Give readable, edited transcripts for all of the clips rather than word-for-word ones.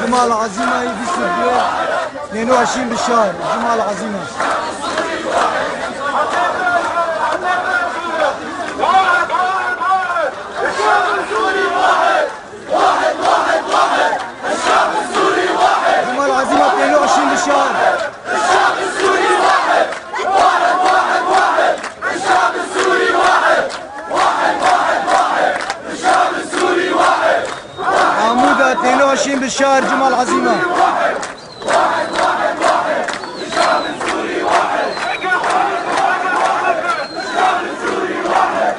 الجمعة العظيمة هي في سوريا 22 بالشهر، الجمعة العظيمة. الشعب السوري واحد واحد واحد واحد، الشعب السوري واحد، الجمعة العظيمة 22 بالشهر. الشعب السوري واحد واحد واحد واحد، الشعب السوري واحد واحد واحد واحد، الشعب السوري واحد. عمودة 22 بالشهر، الجمعة العظيمة. واحد واحد واحد واحد، الشعب السوري واحد. الشعب السوري واحد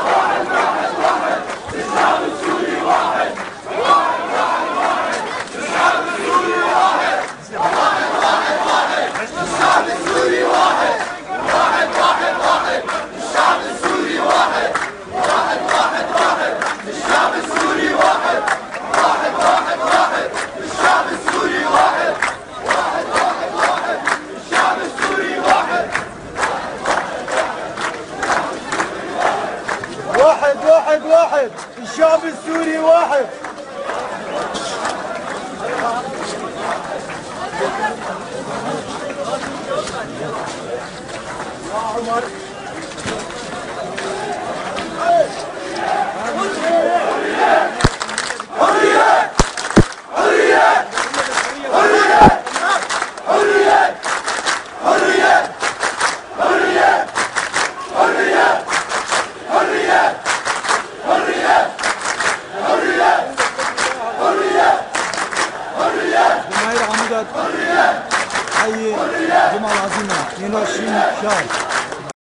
واحد واحد واحد، الشعب السوري واحد واحد واحد واحد، الشعب السوري واحد واحد واحد واحد، الشعب السوري واحد واحد واحد واحد، الشعب السوري واحد واحد واحد واحد، الشعب السوري واحد واحد واحد واحد، الشعب السوري واحد واحد واحد واحد، الشعب السوري واحد واحد واحد واحد، الشعب السوري واحد.